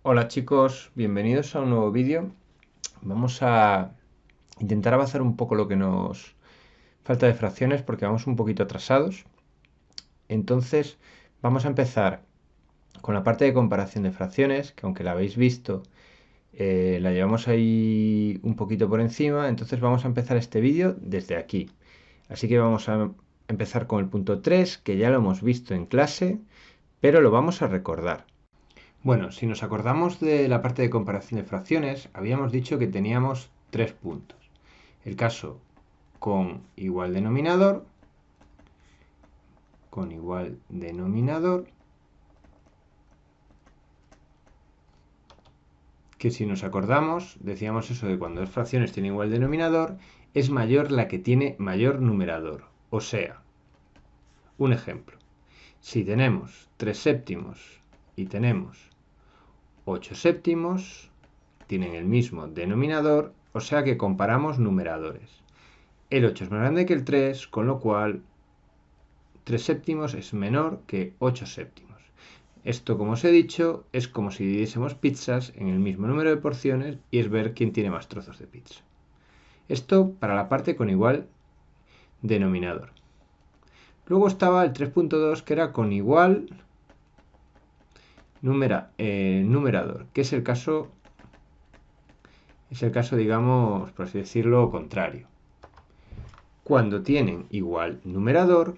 Hola chicos, bienvenidos a un nuevo vídeo. Vamos a intentar avanzar un poco lo que nos falta de fracciones porque vamos un poquito atrasados. Entonces vamos a empezar con la parte de comparación de fracciones, que aunque la habéis visto, la llevamos ahí un poquito por encima. Entonces vamos a empezar este vídeo desde aquí. Así que vamos a empezar con el punto 3, que ya lo hemos visto en clase, pero lo vamos a recordar. Bueno, si nos acordamos de la parte de comparación de fracciones, habíamos dicho que teníamos tres puntos. El caso con igual denominador, que si nos acordamos, decíamos eso de cuando dos fracciones tienen igual denominador, es mayor la que tiene mayor numerador. O sea, un ejemplo, si tenemos 3 séptimos y tenemos 8 séptimos, tienen el mismo denominador, o sea que comparamos numeradores. El 8 es más grande que el 3, con lo cual 3 séptimos es menor que 8 séptimos. Esto, como os he dicho, es como si dividiésemos pizzas en el mismo número de porciones y es ver quién tiene más trozos de pizza. Esto para la parte con igual denominador. Luego estaba el 3.2 que era con igual numerador, que es el caso, digamos, por así decirlo, contrario. Cuando tienen igual numerador,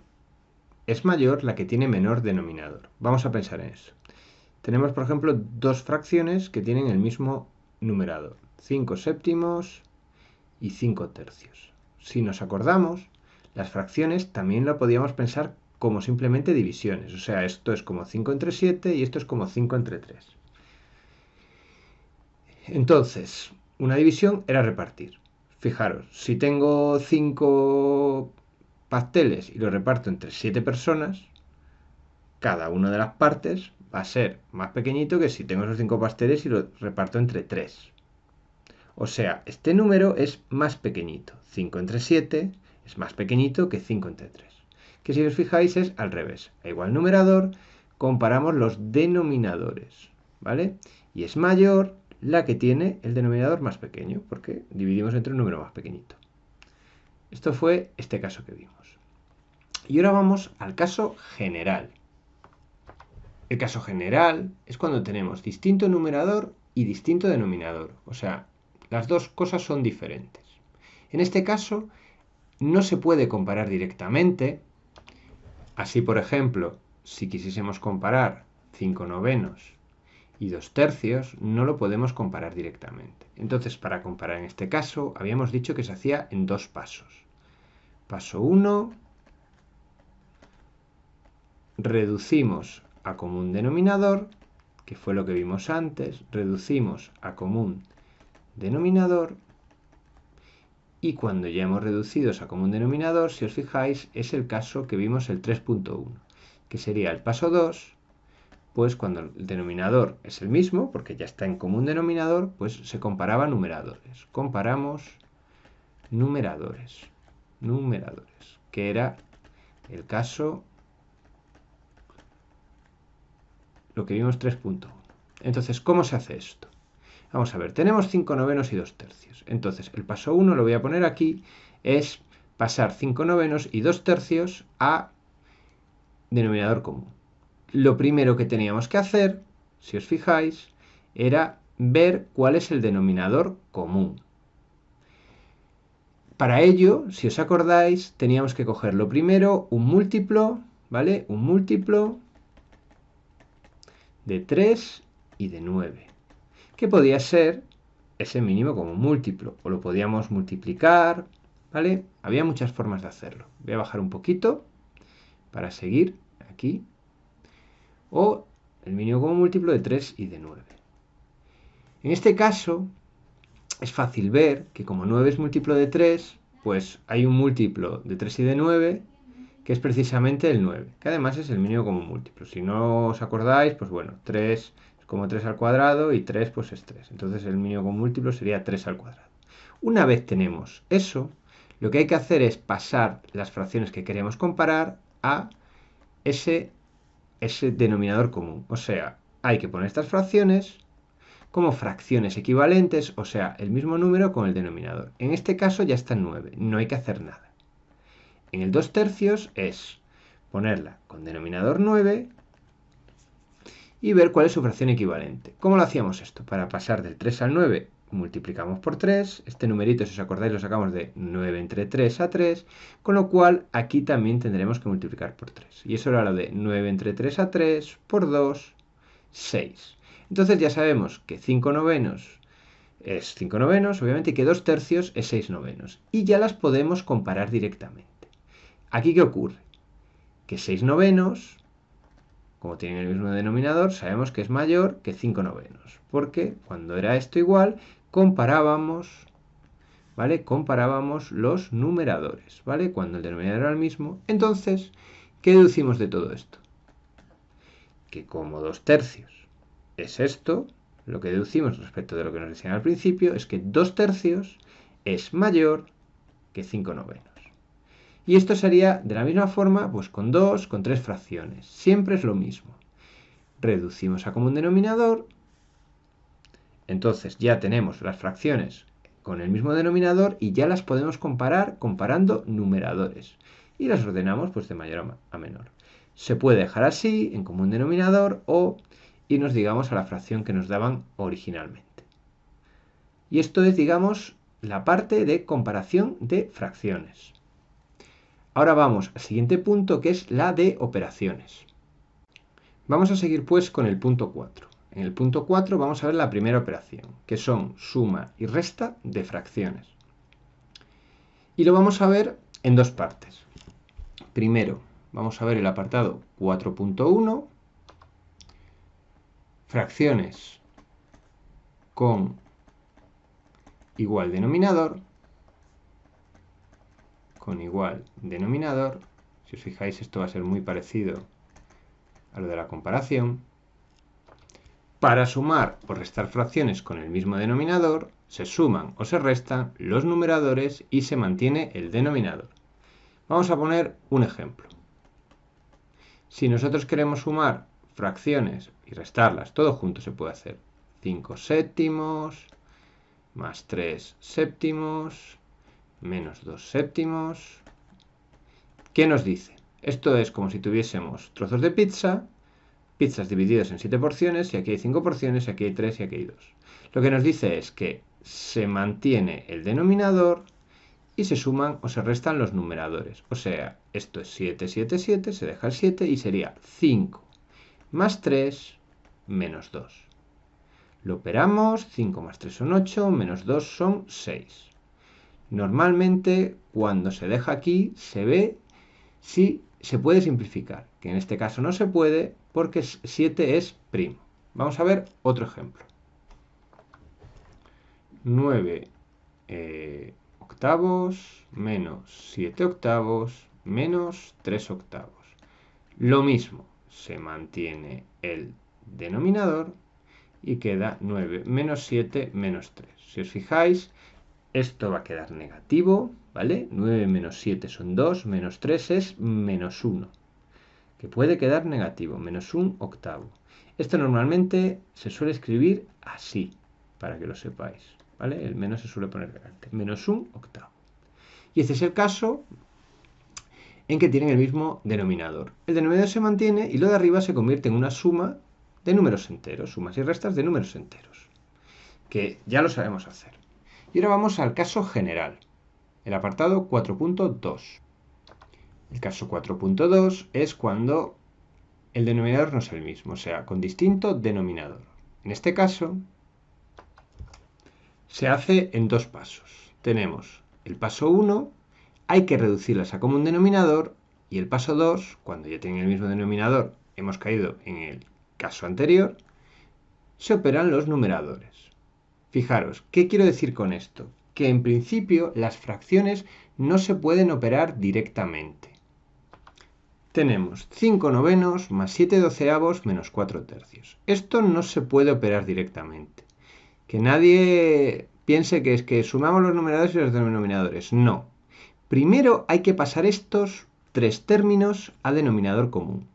es mayor la que tiene menor denominador. Vamos a pensar en eso. Tenemos, por ejemplo, dos fracciones que tienen el mismo numerador, 5 séptimos y 5 tercios. Si nos acordamos, las fracciones también lo podíamos pensar como simplemente divisiones. O sea, esto es como 5 entre 7 y esto es como 5 entre 3. Entonces, una división era repartir. Fijaros, si tengo 5 pasteles y los reparto entre 7 personas, cada una de las partes va a ser más pequeñito que si tengo esos 5 pasteles y los reparto entre 3. O sea, este número es más pequeñito. 5 entre 7 es más pequeñito que 5 entre 3. Que si os fijáis es al revés. A igual numerador, comparamos los denominadores, ¿vale? Y es mayor la que tiene el denominador más pequeño, porque dividimos entre un número más pequeñito. Esto fue este caso que vimos. Y ahora vamos al caso general. El caso general es cuando tenemos distinto numerador y distinto denominador. O sea, las dos cosas son diferentes. En este caso, no se puede comparar directamente. Así, por ejemplo, si quisiésemos comparar 5 novenos y 2 tercios, no lo podemos comparar directamente. Entonces, para comparar en este caso, habíamos dicho que se hacía en dos pasos. Paso 1, reducimos a común denominador, que fue lo que vimos antes, reducimos a común denominador, y cuando ya hemos reducido a común denominador, si os fijáis, es el caso que vimos el 3.1, que sería el paso 2, pues cuando el denominador es el mismo, porque ya está en común denominador, pues se comparaba numeradores. Comparamos numeradores, que era el caso, lo que vimos 3.1. Entonces, ¿cómo se hace esto? Vamos a ver, tenemos 5 novenos y 2 tercios. Entonces, el paso 1, lo voy a poner aquí, es pasar 5 novenos y 2 tercios a denominador común. Lo primero que teníamos que hacer, si os fijáis, era ver cuál es el denominador común. Para ello, si os acordáis, teníamos que coger lo primero, un múltiplo, ¿vale? Un múltiplo de 3 y de 9, que podía ser ese mínimo como múltiplo, o lo podíamos multiplicar, ¿vale? Había muchas formas de hacerlo. Voy a bajar un poquito para seguir aquí. O el mínimo como múltiplo de 3 y de 9. En este caso, es fácil ver que como 9 es múltiplo de 3, pues hay un múltiplo de 3 y de 9, que es precisamente el 9, que además es el mínimo como múltiplo. Si no os acordáis, pues bueno, 3 es como 3 al cuadrado y 3 pues es 3. Entonces el mínimo como múltiplo sería 3 al cuadrado. Una vez tenemos eso, lo que hay que hacer es pasar las fracciones que queremos comparar a ese denominador común. O sea, hay que poner estas fracciones como fracciones equivalentes, o sea, el mismo número con el denominador. En este caso ya está en 9, no hay que hacer nada. En el 2/3 es ponerla con denominador 9 y ver cuál es su fracción equivalente. ¿Cómo lo hacíamos esto? Para pasar del 3 al 9 multiplicamos por 3, este numerito, si os acordáis, lo sacamos de 9 entre 3 a 3, con lo cual aquí también tendremos que multiplicar por 3. Y eso era lo de 9 entre 3 a 3 por 2, 6. Entonces ya sabemos que 5 novenos es 5 novenos, obviamente, y que 2/3 es 6 novenos. Y ya las podemos comparar directamente. ¿Aquí qué ocurre? Que 6 novenos, como tienen el mismo denominador, sabemos que es mayor que 5 novenos. Porque cuando era esto igual, comparábamos, ¿vale? Comparábamos los numeradores, ¿vale? Cuando el denominador era el mismo. Entonces, ¿qué deducimos de todo esto? Que como 2/3 es esto, lo que deducimos respecto de lo que nos decían al principio es que 2/3 es mayor que 5 novenos. Y esto sería de la misma forma, pues con 2, con 3 fracciones. Siempre es lo mismo. Reducimos a común denominador. Entonces ya tenemos las fracciones con el mismo denominador y ya las podemos comparar comparando numeradores. Y las ordenamos pues de mayor a menor. Se puede dejar así, en común denominador, o irnos, digamos, a la fracción que nos daban originalmente. Y esto es, digamos, la parte de comparación de fracciones. Ahora vamos al siguiente punto, que es la de operaciones. Vamos a seguir pues con el punto 4. En el punto 4 vamos a ver la primera operación, que son suma y resta de fracciones. Y lo vamos a ver en dos partes. Primero, vamos a ver el apartado 4.1, fracciones con igual denominador, Si os fijáis, esto va a ser muy parecido a lo de la comparación. Para sumar o restar fracciones con el mismo denominador, se suman o se restan los numeradores y se mantiene el denominador. Vamos a poner un ejemplo. Si nosotros queremos sumar fracciones y restarlas, todo junto se puede hacer. 5 séptimos más 3 séptimos menos 2 séptimos. ¿Qué nos dice? Esto es como si tuviésemos trozos de pizza, pizzas divididas en 7 porciones, y aquí hay 5 porciones, y aquí hay 3 y aquí hay 2. Lo que nos dice es que se mantiene el denominador y se suman o se restan los numeradores. O sea, esto es 7, 7, 7, se deja el 7 y sería 5 más 3 menos 2. Lo operamos, 5 más 3 son 8, menos 2 son 6. Normalmente, cuando se deja aquí, se ve si se puede simplificar, que en este caso no se puede porque 7 es primo. Vamos a ver otro ejemplo. 9 octavos menos 7 octavos menos 3 octavos. Lo mismo, se mantiene el denominador y queda 9 menos 7 menos 3. Si os fijáis, esto va a quedar negativo, ¿vale? 9 menos 7 son 2, menos 3 es menos 1, que puede quedar negativo, menos 1 octavo. Esto normalmente se suele escribir así, para que lo sepáis, ¿vale? El menos se suele poner delante, menos 1 octavo. Y este es el caso en que tienen el mismo denominador. El denominador se mantiene y lo de arriba se convierte en una suma de números enteros, sumas y restas de números enteros, que ya lo sabemos hacer. Y ahora vamos al caso general, el apartado 4.2. El caso 4.2 es cuando el denominador no es el mismo, o sea, con distinto denominador. En este caso, se hace en dos pasos. Tenemos el paso 1, hay que reducirlas a común denominador, y el paso 2, cuando ya tienen el mismo denominador, hemos caído en el caso anterior, se operan los numeradores. Fijaros, ¿qué quiero decir con esto? Que en principio las fracciones no se pueden operar directamente. Tenemos 5 novenos más 7 doceavos menos 4 tercios. Esto no se puede operar directamente. Que nadie piense que es que sumamos los numeradores y los denominadores. No. Primero hay que pasar estos tres términos a denominador común.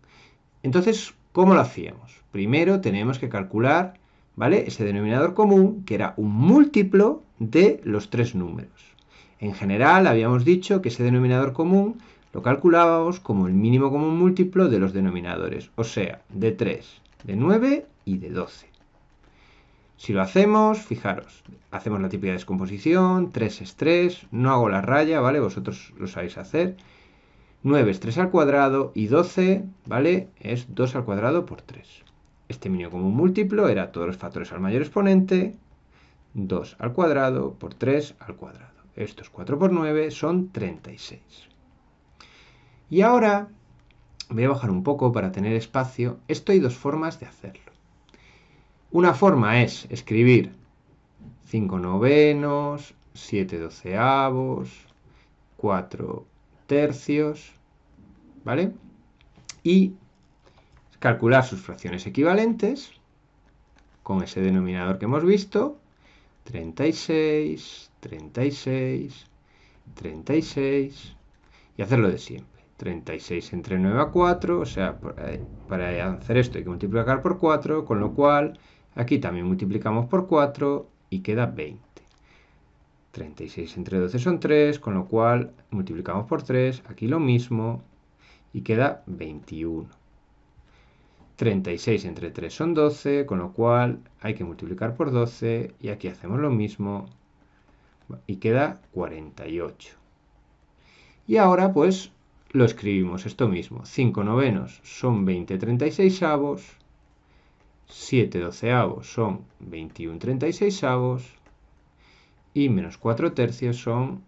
Entonces, ¿cómo lo hacíamos? Primero tenemos que calcular ¿vale? Ese denominador común, que era un múltiplo de los tres números. En general, habíamos dicho que ese denominador común lo calculábamos como el mínimo común múltiplo de los denominadores, o sea, de 3, de 9 y de 12. Si lo hacemos, fijaros, hacemos la típica descomposición, 3 es 3, no hago la raya, ¿vale? Vosotros lo sabéis hacer. 9 es 3 al cuadrado y 12, ¿vale? Es 2 al cuadrado por 3. Este mínimo común múltiplo era todos los factores al mayor exponente, 2 al cuadrado por 3 al cuadrado. Estos 4 por 9 son 36. Y ahora voy a bajar un poco para tener espacio. Esto hay dos formas de hacerlo. Una forma es escribir 5 novenos, 7 doceavos, 4 tercios, ¿vale? Y calcular sus fracciones equivalentes con ese denominador que hemos visto, 36, 36, 36, y hacerlo de siempre. 36 entre 9 a 4, o sea, para hacer esto hay que multiplicar por 4, con lo cual aquí también multiplicamos por 4 y queda 20. 36 entre 12 son 3, con lo cual multiplicamos por 3, aquí lo mismo, y queda 21. 36 entre 3 son 12, con lo cual hay que multiplicar por 12, y aquí hacemos lo mismo, y queda 48. Y ahora pues lo escribimos esto mismo. 5 novenos son 20 36avos, 7 doceavos son 21 36avos, y menos 4 tercios son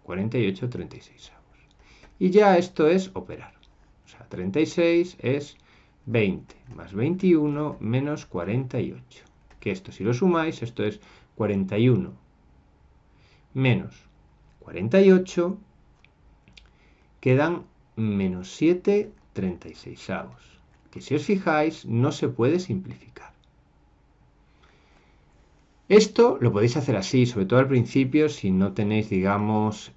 48 36avos. Y ya esto es operar. O sea, 36 es 20 más 21 menos 48. Que esto, si lo sumáis, esto es 41 menos 48, quedan menos 7 36avos. Que si os fijáis, no se puede simplificar. Esto lo podéis hacer así, sobre todo al principio, si no tenéis, digamos,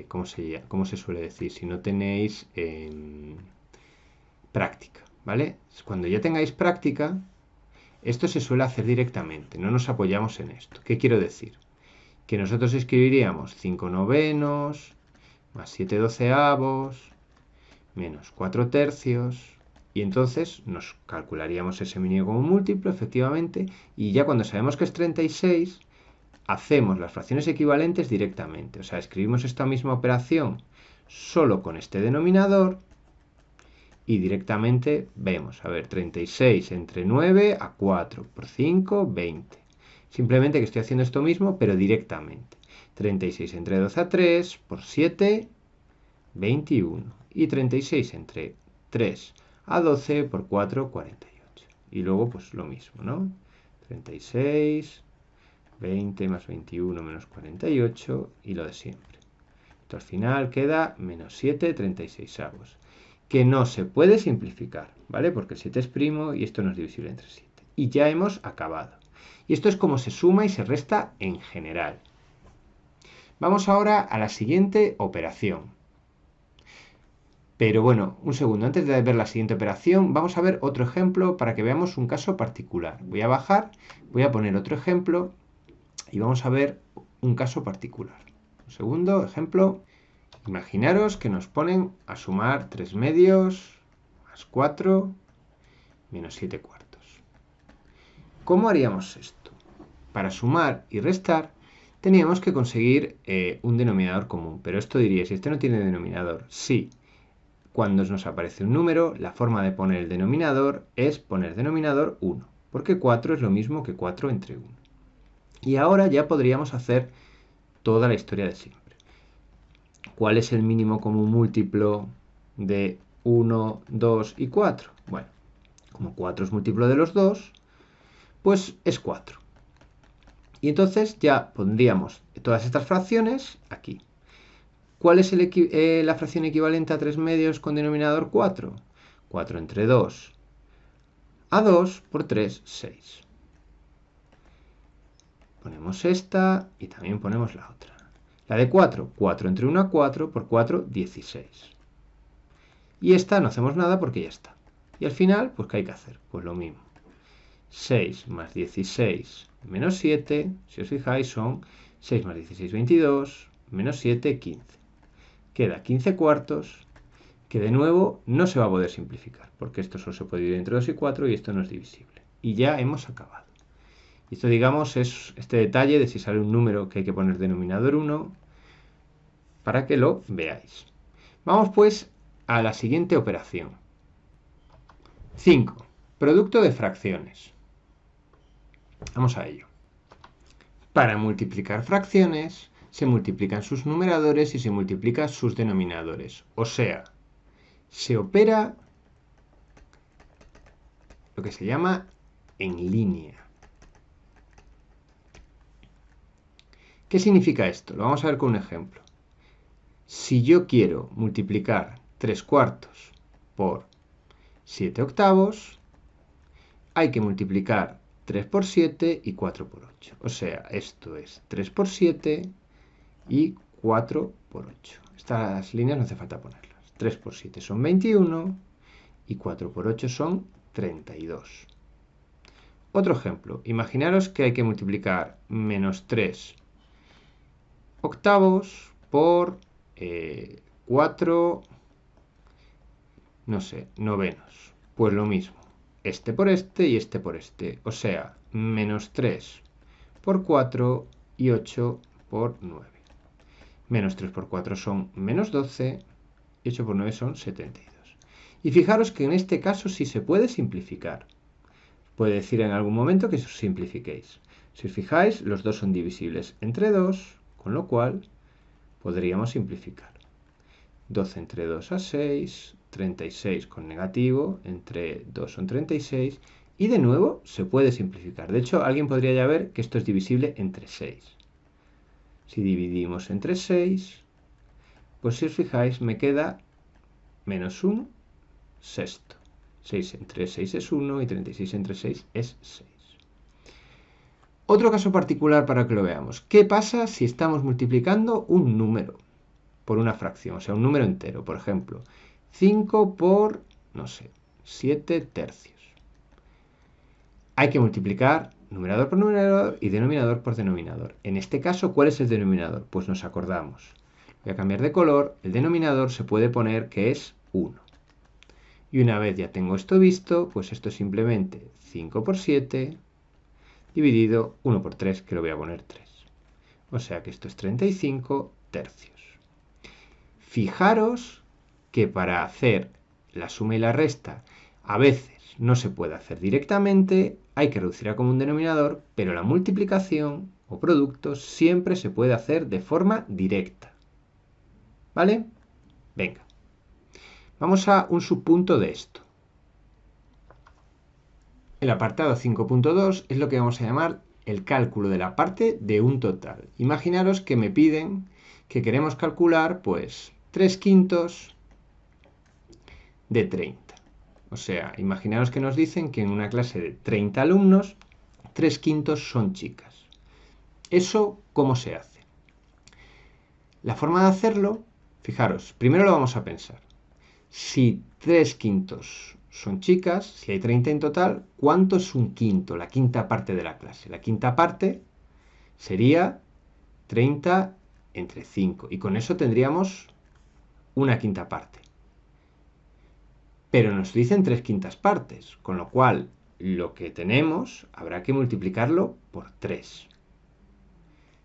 ¿cómo se suele decir? Si no tenéis práctica, ¿vale? Cuando ya tengáis práctica, esto se suele hacer directamente, no nos apoyamos en esto. ¿Qué quiero decir? Que nosotros escribiríamos 5 novenos más 7 doceavos menos 4 tercios, y entonces nos calcularíamos ese mínimo común múltiplo, efectivamente, y ya cuando sabemos que es 36, hacemos las fracciones equivalentes directamente. O sea, escribimos esta misma operación solo con este denominador y directamente vemos, a ver, 36 entre 9 a 4 por 5, 20. Simplemente que estoy haciendo esto mismo, pero directamente. 36 entre 12 a 3 por 7, 21. Y 36 entre 3 a 12 por 4, 48. Y luego pues lo mismo, ¿no? 36, 20 más 21 menos 48 y lo de siempre. Esto al final queda menos 7 36avos. Que no se puede simplificar, ¿vale? Porque el 7 es primo y esto no es divisible entre 7. Y ya hemos acabado. Y esto es como se suma y se resta en general. Vamos ahora a la siguiente operación. Pero bueno, un segundo, antes de ver la siguiente operación, vamos a ver otro ejemplo para que veamos un caso particular. Voy a bajar, voy a poner otro ejemplo y vamos a ver un caso particular. Un segundo, ejemplo. Imaginaros que nos ponen a sumar 3 medios más 4 menos 7 cuartos. ¿Cómo haríamos esto? Para sumar y restar teníamos que conseguir un denominador común. Pero esto diría, si este no tiene denominador, sí. Cuando nos aparece un número, la forma de poner el denominador es poner denominador 1, porque 4 es lo mismo que 4 entre 1. Y ahora ya podríamos hacer toda la historia de siempre. ¿Cuál es el mínimo común múltiplo de 1, 2 y 4? Bueno, como 4 es múltiplo de los dos, pues es 4. Y entonces ya pondríamos todas estas fracciones aquí. ¿Cuál es la fracción equivalente a 3 medios con denominador 4? 4 entre 2 a 2 por 3, 6. Ponemos esta y también ponemos la otra. La de 4, 4 entre 1 a 4 por 4, 16. Y esta no hacemos nada porque ya está. Y al final, pues ¿qué hay que hacer? Pues lo mismo. 6 más 16 menos 7, si os fijáis, son 6 más 16, 22, menos 7, 15. Queda 15 cuartos, que de nuevo no se va a poder simplificar, porque esto solo se puede dividir entre 2 y 4 y esto no es divisible. Y ya hemos acabado. Y esto, digamos, es este detalle de si sale un número que hay que poner denominador 1, para que lo veáis. Vamos pues a la siguiente operación. 5. Producto de fracciones. Vamos a ello. Para multiplicar fracciones, se multiplican sus numeradores y se multiplican sus denominadores. O sea, se opera lo que se llama en línea. ¿Qué significa esto? Lo vamos a ver con un ejemplo. Si yo quiero multiplicar 3 cuartos por 7 octavos, hay que multiplicar 3 por 7 y 4 por 8. O sea, esto es 3 por 7 y 4 por 8. Estas líneas no hace falta ponerlas. 3 por 7 son 21 y 4 por 8 son 32. Otro ejemplo. Imaginaros que hay que multiplicar menos 3 octavos por 4, no sé, novenos. Pues lo mismo. Este por este y este por este. O sea, menos 3 por 4 y 8 por 9. Menos 3 por 4 son menos 12 y 8 por 9 son 72. Y fijaros que en este caso sí se puede simplificar. Puede decir en algún momento que simplifiquéis. Si os fijáis, los dos son divisibles entre 2, con lo cual podríamos simplificar. 12 entre 2 a 6, 36 con negativo, entre 2 son 36, y de nuevo se puede simplificar. De hecho, alguien podría ya ver que esto es divisible entre 6. Si dividimos entre 6, pues si os fijáis me queda menos un sexto. 6 entre 6 es 1 y 36 entre 6 es 6. Otro caso particular para que lo veamos. ¿Qué pasa si estamos multiplicando un número por una fracción? O sea, un número entero. Por ejemplo, 5 por, no sé, 7 tercios. Hay que multiplicar numerador por numerador y denominador por denominador. En este caso, ¿cuál es el denominador? Pues nos acordamos. Voy a cambiar de color. El denominador se puede poner que es 1. Y una vez ya tengo esto visto, pues esto es simplemente 5 por 7 dividido 1 por 3, que lo voy a poner 3. O sea que esto es 35 tercios. Fijaros que para hacer la suma y la resta a veces no se puede hacer directamente, hay que reducir a común denominador, pero la multiplicación o producto siempre se puede hacer de forma directa. ¿Vale? Venga. Vamos a un subpunto de esto. El apartado 5.2 es lo que vamos a llamar el cálculo de la parte de un total. Imaginaros que me piden que queremos calcular, pues, 3 quintos de 30. O sea, imaginaros que nos dicen que en una clase de 30 alumnos, 3 quintos son chicas. ¿Eso cómo se hace? La forma de hacerlo, fijaros, primero lo vamos a pensar. Si 3 quintos son chicas, si hay 30 en total, ¿cuánto es un quinto? La quinta parte de la clase. La quinta parte sería 30 entre 5. Y con eso tendríamos una quinta parte. Pero nos dicen 3 quintas partes, con lo cual lo que tenemos habrá que multiplicarlo por 3.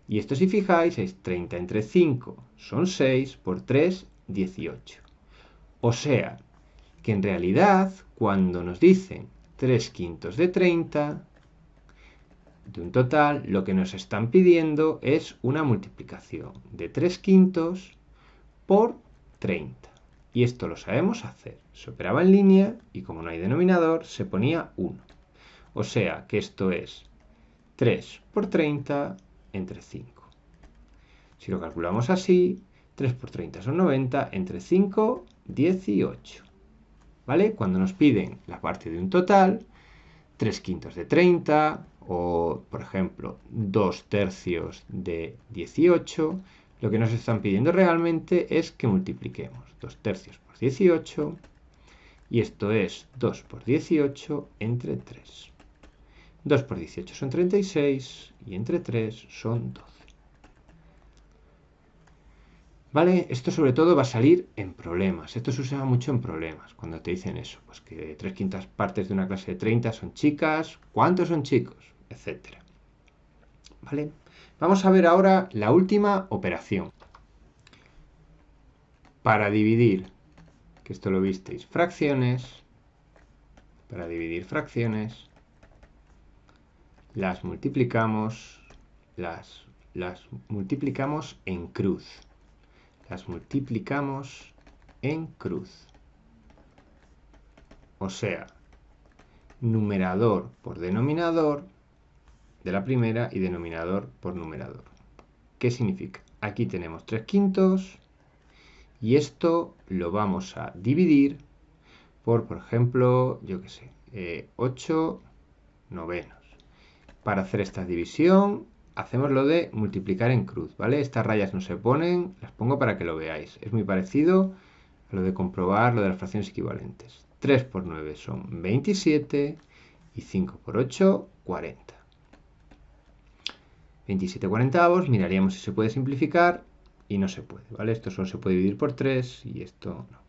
Y esto, si fijáis, es 30 entre 5 son 6, por 3, 18. O sea, que en realidad, cuando nos dicen 3 quintos de 30, de un total, lo que nos están pidiendo es una multiplicación de 3 quintos por 30. Y esto lo sabemos hacer. Se operaba en línea y como no hay denominador, se ponía 1. O sea que esto es 3 por 30 entre 5. Si lo calculamos así, 3 por 30 son 90, entre 5, 18. ¿Vale? Cuando nos piden la parte de un total, 3 quintos de 30 o, por ejemplo, 2 tercios de 18, lo que nos están pidiendo realmente es que multipliquemos 2 tercios por 18 y esto es 2 por 18 entre 3. 2 por 18 son 36 y entre 3 son 12. ¿Vale? Esto sobre todo va a salir en problemas. Esto se usa mucho en problemas, cuando te dicen eso, pues que 3/5 partes de una clase de 30 son chicas, ¿cuántos son chicos? Etcétera. ¿Vale? Vamos a ver ahora la última operación. Para dividir, que esto lo visteis, fracciones, para dividir fracciones, las multiplicamos en cruz. Las multiplicamos en cruz. O sea, numerador por denominador de la primera y denominador por numerador. ¿Qué significa? Aquí tenemos 3/5 y esto lo vamos a dividir por ejemplo, yo qué sé, 8/9. Para hacer esta división hacemos lo de multiplicar en cruz, ¿vale? Estas rayas no se ponen, las pongo para que lo veáis. Es muy parecido a lo de comprobar lo de las fracciones equivalentes. 3 por 9 son 27 y 5 por 8, 40. 27/40, miraríamos si se puede simplificar y no se puede, ¿vale? Esto solo se puede dividir por 3 y esto no.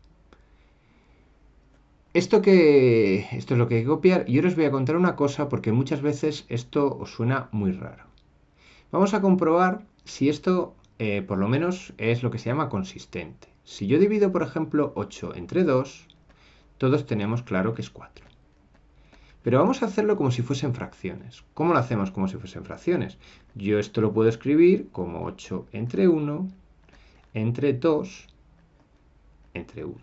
Esto es lo que hay que copiar y ahora os voy a contar una cosa porque muchas veces esto os suena muy raro. Vamos a comprobar si esto por lo menos es lo que se llama consistente. Si yo divido, por ejemplo, 8 entre 2, todos tenemos claro que es 4. Pero vamos a hacerlo como si fuesen fracciones. ¿Cómo lo hacemos como si fuesen fracciones? Yo esto lo puedo escribir como 8 entre 1 entre 2 entre 1.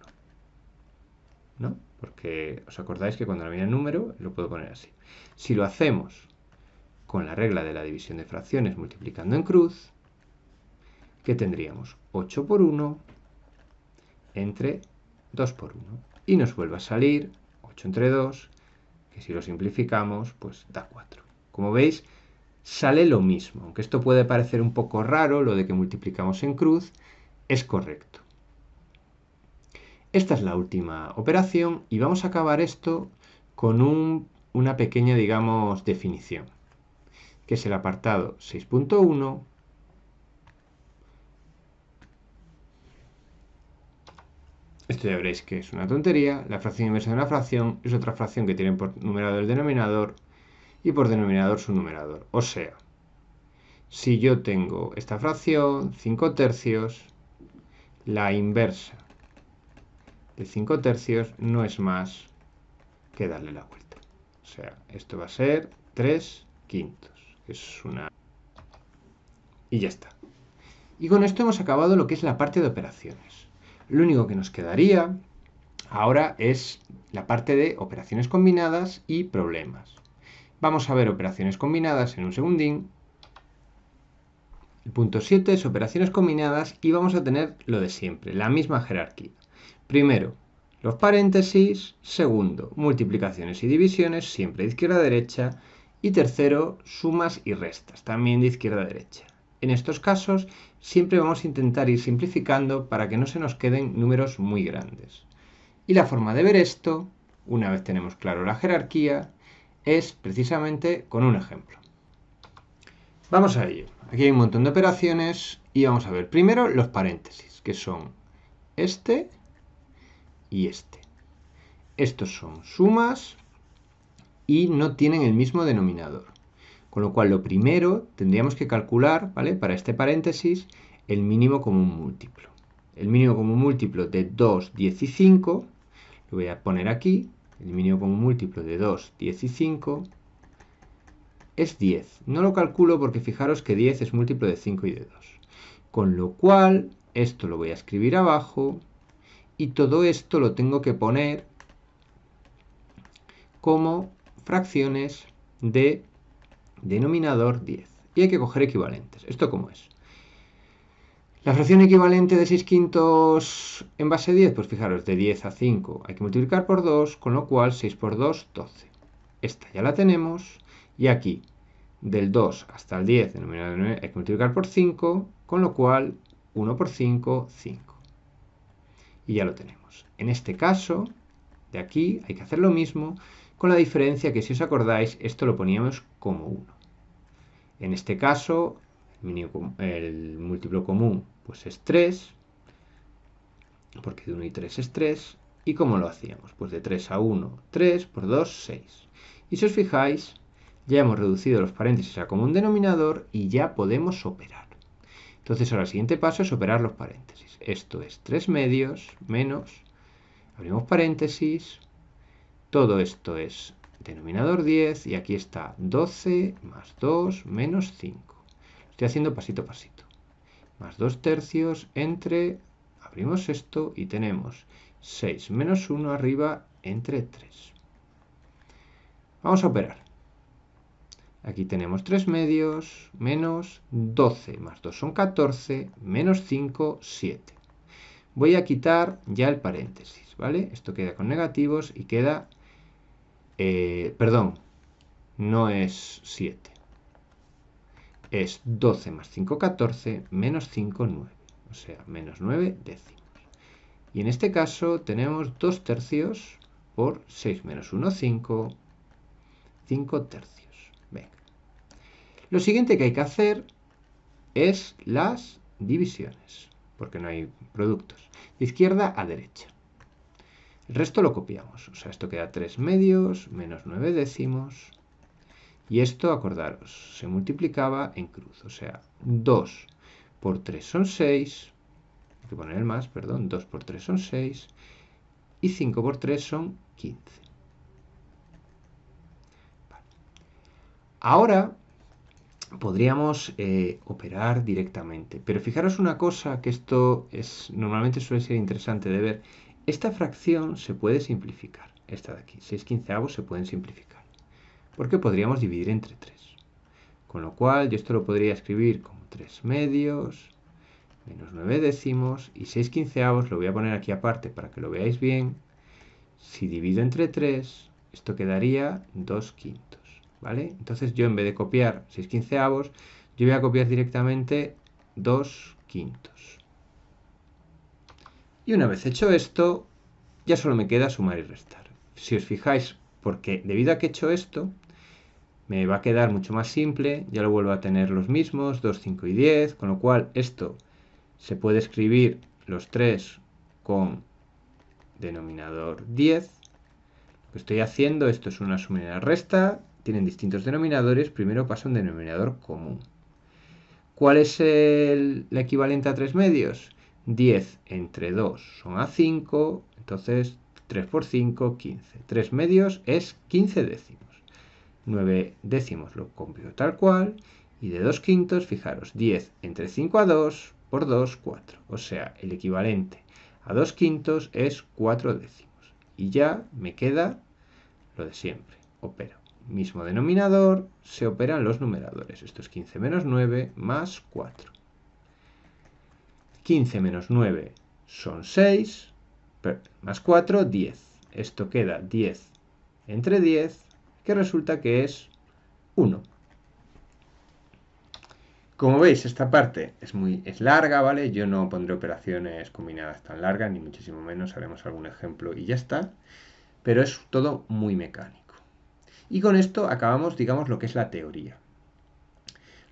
¿No? Porque os acordáis que cuando lo viene el número lo puedo poner así. Si lo hacemos con la regla de la división de fracciones multiplicando en cruz, ¿qué tendríamos? 8 por 1 entre 2 por 1. Y nos vuelve a salir 8 entre 2, que si lo simplificamos, pues da 4. Como veis, sale lo mismo. Aunque esto puede parecer un poco raro, lo de que multiplicamos en cruz, es correcto. Esta es la última operación y vamos a acabar esto con una pequeña, digamos, definición, que es el apartado 6.1. Esto ya veréis que es una tontería. La fracción inversa de una fracción es otra fracción que tiene por numerador el denominador y por denominador su numerador. O sea, si yo tengo esta fracción, 5/3, la inversa de 5/3 no es más que darle la vuelta. O sea, esto va a ser 3/5. Es una... Y ya está. Y con esto hemos acabado lo que es la parte de operaciones. Lo único que nos quedaría ahora es la parte de operaciones combinadas y problemas. Vamos a ver operaciones combinadas en un segundín. El punto 7 es operaciones combinadas y vamos a tener lo de siempre, la misma jerarquía. Primero, los paréntesis. Segundo, multiplicaciones y divisiones, siempre de izquierda a derecha. Y tercero, sumas y restas, también de izquierda a derecha. En estos casos, siempre vamos a intentar ir simplificando para que no se nos queden números muy grandes. Y la forma de ver esto, una vez tenemos claro la jerarquía, es precisamente con un ejemplo. Vamos a ello. Aquí hay un montón de operaciones y vamos a ver primero los paréntesis, que son este y este. Estos son sumas y no tienen el mismo denominador. Con lo cual, lo primero tendríamos que calcular, ¿vale? Para este paréntesis, el mínimo común múltiplo. El mínimo común múltiplo de 2, 10 y 5, lo voy a poner aquí, el mínimo común múltiplo de 2, 10 y 5 es 10. No lo calculo porque fijaros que 10 es múltiplo de 5 y de 2. Con lo cual, esto lo voy a escribir abajo y todo esto lo tengo que poner como fracciones de denominador 10. Y hay que coger equivalentes. ¿Esto cómo es? La fracción equivalente de 6/5 en base 10, pues fijaros, de 10 a 5 hay que multiplicar por 2, con lo cual 6 por 2, 12. Esta ya la tenemos. Y aquí, del 2 hasta el 10, denominador hay que multiplicar por 5, con lo cual 1 por 5, 5. Y ya lo tenemos. En este caso, de aquí hay que hacer lo mismo, con la diferencia que si os acordáis, esto lo poníamos como 1. En este caso, el múltiplo común pues es 3, porque de 1 y 3 es 3. ¿Y cómo lo hacíamos? Pues de 3 a 1, 3 por 2, 6. Y si os fijáis, ya hemos reducido los paréntesis a común denominador y ya podemos operar. Entonces ahora el siguiente paso es operar los paréntesis. Esto es 3 medios menos, abrimos paréntesis, todo esto es denominador 10 y aquí está 12 más 2 menos 5. Lo estoy haciendo pasito a pasito. Más 2 tercios entre, abrimos esto y tenemos 6 menos 1 arriba entre 3. Vamos a operar. Aquí tenemos 3 medios menos 12 más 2 son 14 menos 5, 7. Voy a quitar ya el paréntesis, ¿vale? Esto queda con negativos y queda... perdón, no es 7. Es 12 más 5, 14, menos 5, 9. O sea, menos 9 décimos. Y en este caso tenemos 2 tercios por 6 menos 1, 5. 5 tercios. Venga. Lo siguiente que hay que hacer es las divisiones, porque no hay productos. De izquierda a derecha. El resto lo copiamos. O sea, esto queda 3 medios menos 9 décimos. Y esto, acordaros, se multiplicaba en cruz. O sea, 2 por 3 son 6. Hay que poner el más, perdón. 2 por 3 son 6. Y 5 por 3 son 15. Vale. Ahora podríamos operar directamente. Pero fijaros una cosa, que esto normalmente suele ser interesante de ver. Esta fracción se puede simplificar. Esta de aquí, 6 quinceavos, se pueden simplificar. Porque podríamos dividir entre 3. Con lo cual, yo esto lo podría escribir como 3 medios menos 9 décimos y 6 quinceavos, lo voy a poner aquí aparte para que lo veáis bien. Si divido entre 3, esto quedaría 2 quintos, ¿vale? Entonces yo en vez de copiar 6 quinceavos, yo voy a copiar directamente 2 quintos. Y una vez hecho esto, ya solo me queda sumar y restar. Si os fijáis, porque debido a que he hecho esto, me va a quedar mucho más simple, ya lo vuelvo a tener los mismos, 2, 5 y 10, con lo cual esto se puede escribir los 3 con denominador 10. Lo que estoy haciendo, esto es una suma y una resta, tienen distintos denominadores, primero pasa un denominador común. ¿Cuál es el equivalente a 3 medios? 10 entre 2 son a 5, entonces 3 por 5, 15. 3 medios es 15 décimos. 9 décimos lo cambio tal cual, y de 2 quintos, fijaros, 10 entre 5 a 2 por 2, 4. O sea, el equivalente a 2 quintos es 4 décimos. Y ya me queda lo de siempre, opero. Mismo denominador, se operan los numeradores. Esto es 15 menos 9 más 4. 15 menos 9 son 6, más 4, 10. Esto queda 10 entre 10, que resulta que es 1. Como veis, esta parte es larga, ¿vale? Yo no pondré operaciones combinadas tan largas, ni muchísimo menos. Haremos algún ejemplo y ya está. Pero es todo muy mecánico. Y con esto acabamos, digamos, lo que es la teoría.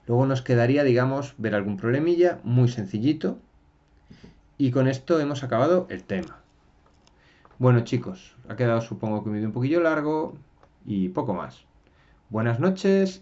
Luego nos quedaría, digamos, ver algún problemilla muy sencillito. Y con esto hemos acabado el tema. Bueno, chicos, ha quedado, supongo que un vídeo un poquillo largo y poco más. Buenas noches.